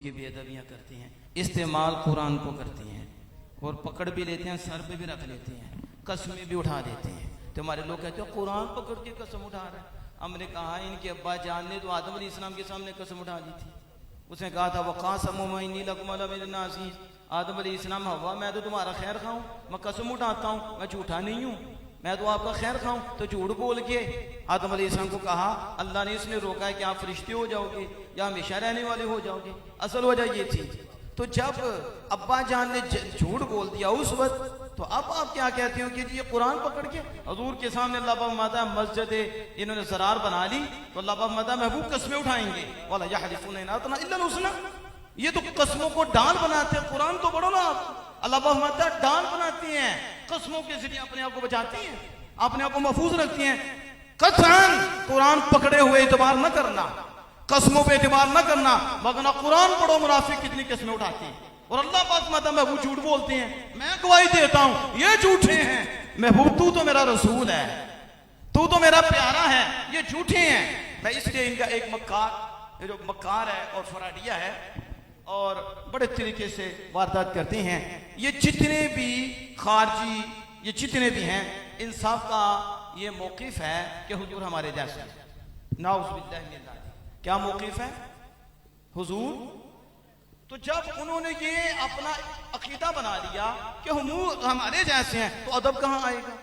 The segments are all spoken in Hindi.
की बेअदबियाँ करते हैं, इस्तेमाल कुरान को करते हैं और पकड़ भी लेते हैं, सर पे भी रख लेते हैं, कसमें भी उठा देते हैं। तो हमारे लोग कहते हैं कुरान पकड़ के कसम उठा रहा है। हमने कहा इनके अब्बा जान ने तो आदम अलैहिस्सलाम के सामने कसम उठा दी थी। उसने कहा था वक़ासम आदम अलैहिस्सलाम हवा मैं तो तुम्हारा खैर खाऊं, मैं कसम उठाता हूँ मैं झूठा नहीं हूँ, मैं तो आपका खैर खाऊं। तो झूठ बोल के आदम अलैहिस्सलाम को कहा अल्लाह ने इसने रोका है कि आप फरिश्ते हो जाओगे या हमेशा रहने वाले हो जाओगे। असल वजह ये थी। तो जब अब्बा जान ने झूठ बोल दिया उस वक्त, तो अब आप क्या कहते हो कि ये कुरान पकड़ के हजूर के सामने अल्लाह पाक माता मस्जिद इन्होंने ज़रार बना ली तो अल्लाह पाक माता महबूब कसमें उठाएंगे, वाला यहलिफूना इल्ला हुस्ना। ये तो कसमों को डाल बनाते हैं। कुरान तो पढ़ो ना आप, अल्लाह पाक माता डाल बनाती हैं, कसमों के जरिए अपने आप को बचाती हैं, अपने आप को महफूज रखती हैं। कसम कुरान पकड़े हुए एतबार न करना, कसमों पे एतबार न करना, वरना कुरान पढ़ो मुनाफिक कितनी कसमें उठाते हैं और अल्लाह पाक माता महबूब झूठ बोलते हैं। मैं गवाही देता हूं ये झूठे हैं। महबूब तू तो मेरा रसूल है, तू तो मेरा प्यारा है, ये झूठे हैं। मैं इसलिए इनका एक मक्कार, जो मक्कार है और फराडिया है और बड़े तरीके से वारदात करते हैं, ये जितने भी खारजी ये जितने भी हैं, इंसाफ का ये मौक़िफ़ है कि हुजूर हमारे जैसे। नाउज़ुबिल्लाहि मिन ज़ालिक। क्या मौक़िफ़ है हुजूर? तो जब उन्होंने ये अपना अकीदा बना लिया कि हुजूर हमारे जैसे हैं, तो अदब कहाँ आएगा?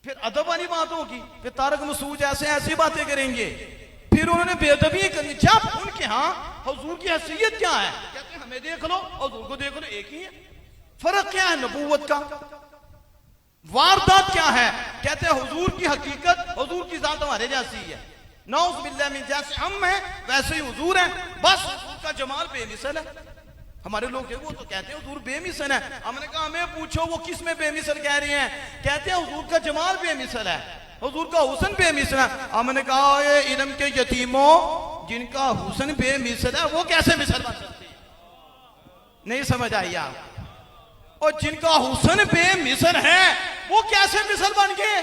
फिर अदब वाली बात होगी, फिर तारक मसूद जैसे ऐसी बातें करेंगे, फिर उन्होंने बेअदबी करनी। जब उनके यहाँ हुजूर की हैसियत क्या है? कहते हैं हमें देख लो हुजूर को देख लो, एक ही है। फर्क क्या है नबूवत का? वारदात क्या है? कहते हैं हुजूर की हकीकत, हुजूर की जात हमारे जैसी है। नाउज़ुबिल्लाहि मिन, जैसे हम हैं वैसे ही हुजूर हैं, बस हुजूर का जमाल बेमिसल है। हमारे लोग हैं वो तो कहते हैं हुजूर बेमिसल है। हमने कहा हमें पूछो वो किस में बेमिसल कह रहे हैं? कहते हैं हुजूर का जमाल बेमिसल है, हुजूर का हुस्न बेमिसल है। हमने कहा ये इल्म के यतीमों, जिनका हुस्न बेमिसल है वो कैसे मिसल बन सकते हैं? नहीं समझ आई आप? और जिनका हुस्न बेमिसल है वो कैसे मिसल बन गए?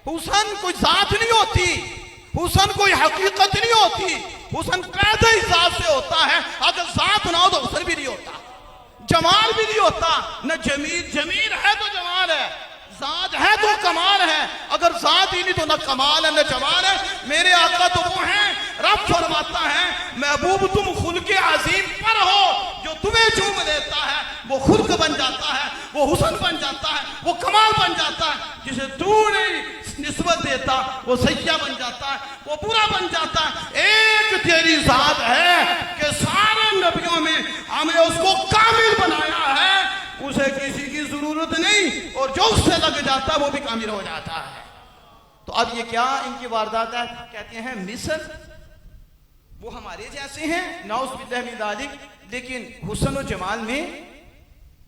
हुस्न कोई जात नहीं होती, हुस्न कोई हकीकत नहीं होती, हुस्न पैदा ही जात से होता है। अगर जात ना हो तो हुस्न भी नहीं होता, जमाल भी नहीं होता। न जमील, जमील है तो जमाल है, जात है तो कमाल है। अगर जात ही नहीं तो न कमाल है न जमाल है। मेरे आका तो वो हैं, रब फरमाता है महबूब तुम खुल्के अजीम पर हो, जो तुम्हें चूम लेता है वो खुल्क बन जाता है, वो हुस्न बन जाता है, वो कमाल बन जाता है। जिसे तू नहीं निस्बत देता वो सैया बन जाता है, वो बुरा बन जाता है। एक तेरी जात है कि सारे नबियों में हमने उसको कामिल बनाया है, उसे किसी की जरूरत नहीं, और जो उससे लग जाता है वो भी कामिल हो जाता है। तो अब ये क्या इनकी वारदात है? कहते हैं मिसल वो हमारे जैसे हैं, नाउज़ुबिल्लाहि मिन ज़ालिक, लेकिन हुस्न और जमाल में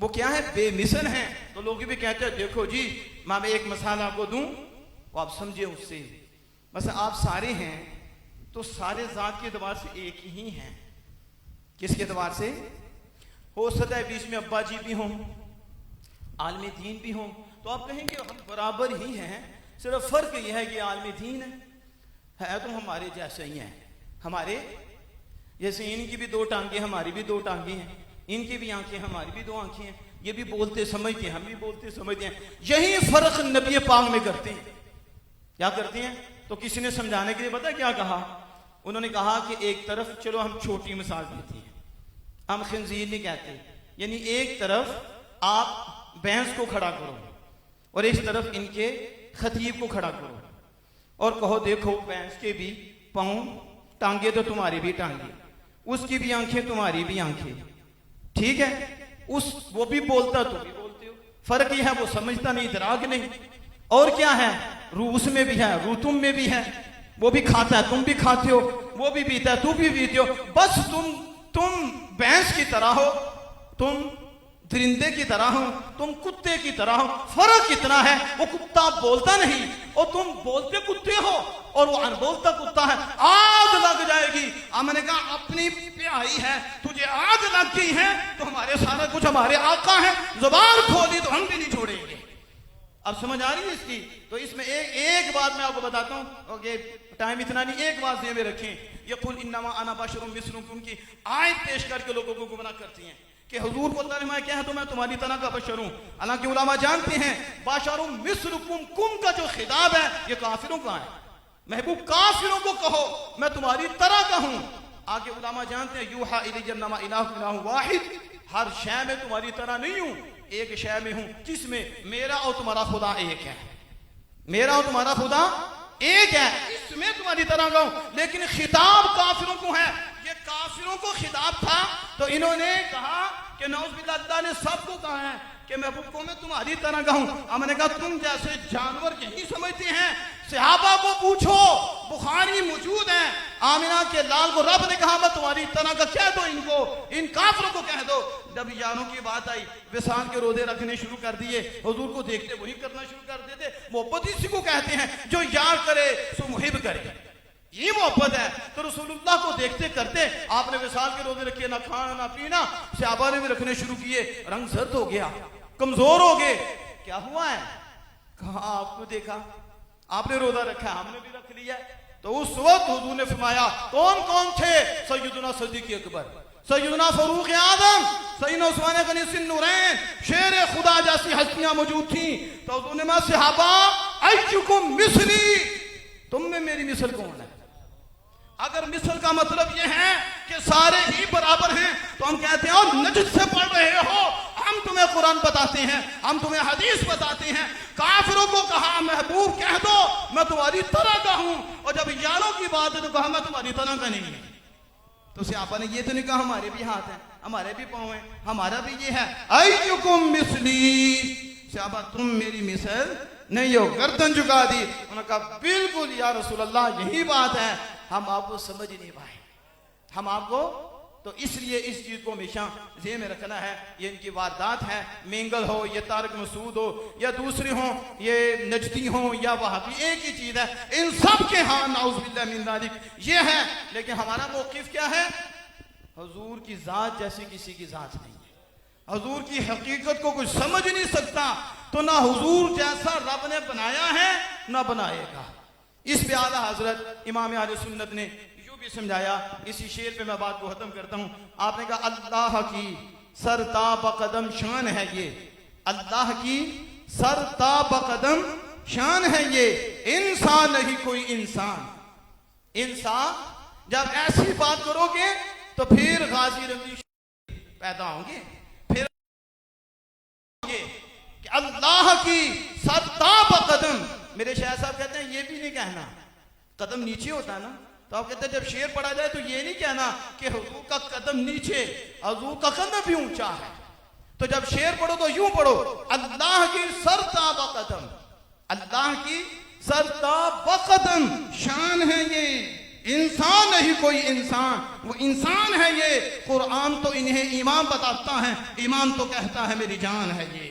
वो क्या है? बेमिसल हैं। तो लोग भी कहते हैं देखो जी मैं एक मसाला आपको दूं वो आप समझे उससे। बस आप सारे हैं तो सारे जात के एतबार से एक ही हैं। किसके एतबार से? हो सकता है बीच में अब्बा जी भी हों, आलमी दीन भी हों, तो आप कहेंगे हम बराबर ही हैं, सिर्फ फर्क यह है कि आलमी दीन है तो हमारे जैसे ही हैं। हमारे जैसे इनकी भी दो टांगे हमारी भी दो टांगे हैं, इनकी भी आंखें हमारी भी दो आंखें हैं, ये भी बोलते समझते हैं हम भी बोलते समझते हैं। यही फर्क नबी पाक में करते हैं। क्या करते हैं? तो किसी ने समझाने के लिए पता क्या कहा? उन्होंने कहा कि एक तरफ, चलो हम छोटी मिसाल देते हैं, हम खिंजीर नहीं कहते, यानी एक तरफ आप भैंस को खड़ा करो और इस तरफ इनके खतीब को खड़ा करो और कहो देखो भैंस के भी पांव, टांगे तो तुम्हारी भी टांगे, उसकी भी आंखें तुम्हारी भी आंखें, ठीक है? वो भी बोलता तुम भी बोलते हो। फर्क यह है वो समझता नहीं, इदराक नहीं। और क्या है? रूह उसमें भी है, रूह तुम में भी है। वो भी खाता है तुम भी खाते हो, वो भी पीता है तू भी पीते हो। बस तुम भैंस की तरह हो, तुम दरिंदे की तरह हो, तुम कुत्ते की तरह हो। फर्क कितना है? वो कुत्ता बोलता नहीं और तुम बोलते कुत्ते हो, और वो अनबोलता कुत्ता है। आग लग जाएगी। हमने कहा अपनी प्याई है, तुझे आग लग गई है तो हमारे सारा कुछ हमारे आका है, जुबान खोली तो हम भी नहीं छोड़ेंगे। अब समझ आ रही है इसकी? तो इसमें एक बात मैं आपको बताता हूँ, ओके टाइम इतना नहीं, एक बात ध्यान में रखें, ये कुल इन्नमा अना बशरुम मिस्लुकुम की आयत पेश करके लोगों को गुमराह करती हैं कि हुजूर को तर्जुमा क्या है, तो मैं तुम्हारी तरह का बशर हूं। हालांकि उलमा जानते हैं बशरुम मिस्लुकुम कुम का जो खिताब है ये काफिरों का है। महबूब काफिरों को कहो मैं तुम्हारी तरह का हूं। आगे उलमा जानते हैं यूहा इलैया अन्नमा इलाहुना वाहिद, हर शय में तुम्हारी तरह नहीं हूं, एक शय में हूं, जिसमें मेरा और तुम्हारा खुदा एक है, मेरा और तुम्हारा खुदा एक है, इसमें तुम्हारी तरह का हूं। लेकिन खिताब काफिरों को है, ये काफिरों को खिताब था, तो इन्होंने कहा कि नौज़ुबिल्लाह अल्लाह ने सबको कहा है कि महबूब को मैं तुम्हारी तरह का हूं। हमने कहा तुम जैसे जानवर यही समझते हैं? सहाबा को पूछो, बुखारी मौजूद है, आमिना के लाल को रब ने कहा मैं तुम्हारी तरह का, कह दो इनको, इन काफिरों को कह दो। जब यारों की बात आई, विसाल के रोजे रखने शुरू कर दिए, हुजूर को देखते वही करना शुरू कर देते। मोहब्बत इसी को कहते हैं, जो यार करे सो मुहिब करे, ये मोहब्बत है। तो रसूलुल्लाह को देखते करते आपने विसाल के रोजे रखे, ना खाना ना पीना, सहाबा ने भी रखने शुरू किए, रंग जर्द हो गया, कमजोर हो गए। क्या हुआ है? कहा आपको देखा, आपने रोजा रखा, हमने भी रख लिया। तो उस वक्त हुजूर ने फरमाया कौन कौन थे? सैयदुना सिद्दीक़ अकबर, सैयदुना फारूक आजम, सैयदना उस्मान गनी सिन्नूरैन, शेर खुदा जैसी हस्तियां मौजूद थी। तो हुजूर ने कहा सहाबा अय्युकुम मिस्ली, तुम में मेरी मिसल कौन है? अगर मिसल का मतलब यह है कि सारे ही बराबर हैं, तो हम कहते हैं और नजद से पढ़ रहे हो, हम तुम्हें कुरान बताते हैं, हम तुम्हें हदीस बताते हैं। काफिरों को कहा महबूब कह दो मैं तुम्हारी तरह का हूं, और जब यारों की बात है तो कहा मैं तुम्हारी तरह का नहीं है। तो सहाबा ने ये तो नहीं कहा हमारे भी हाथ हैं, हमारे भी पांव हैं, हमारा भी ये है। अय्युकुम मिस्ली, सहाबा तुम मेरी मिसल नहीं हो, गर्दन झुका दी। उन्होंने कहा बिल्कुल या रसूल अल्लाह यही बात है, हम आपको समझ ही नहीं पाए, हम आपको। तो इसलिए इस चीज को हमेशा ज़हन में रखना है, ये इनकी वारदात है, मेंगल हो, ये तारिक मसूद हो, या दूसरे हो, ये नजदी हो, या वहाबी, एक ही चीज है इन सब के। हाँ नाउज़ुबिल्लाह मिन ज़ालिक ये है। लेकिन हमारा मौक़िफ़ क्या है? हुजूर की जात जैसी किसी की जात नहीं है, हुजूर की हकीकत को कुछ समझ नहीं सकता, तो ना हुजूर जैसा रब ने बनाया है ना बनाएगा। इस पे आला हजरत इमाम अहले सुन्नत ने यूं भी समझाया, इसी शेर पे मैं बात को खत्म करता हूं। आपने कहा अल्लाह की सरता बकदम शान है ये, अल्लाह की सरता बकदम शान है ये, इंसान नहीं कोई इंसान। इंसान जब ऐसी बात करोगे तो फिर गाजी रंजीश पैदा होंगे, फिर कि अल्लाह की सरता बकदम। मेरे शायद साहब कहते हैं ये भी नहीं कहना, कदम नीचे होता है ना, तो आप कहते हैं जब शेर पढ़ा जाए तो ये नहीं कहना कि हुजूर का कदम नीचे, हुजूर का कदम भी ऊंचा है। तो जब शेर पढ़ो तो यूं पढ़ो अल्लाह की सरता बकदम, अल्लाह की सरता बकदम शान है ये, इंसान नहीं कोई इंसान, वो इंसान है ये। कुरान तो इन्हें ईमान बताता है, ईमान तो कहता है मेरी जान है ये।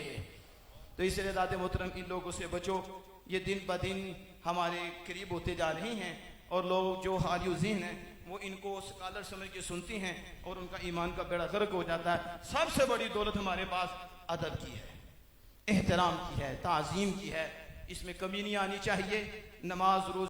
तो इसलिए दादे मोहतरम इन लोगों से बचो, ये दिन ब दिन हमारे करीब होते जा रही हैं, और लोग जो हारियो ज़हन हैं वो इनको स्कॉलर समझ के सुनती हैं और उनका ईमान का बेड़ा गर्क हो जाता है। सबसे बड़ी दौलत हमारे पास अदब की है, एहतराम की है, ताज़ीम की है, इसमें कमी नहीं आनी चाहिए। नमाज रोज़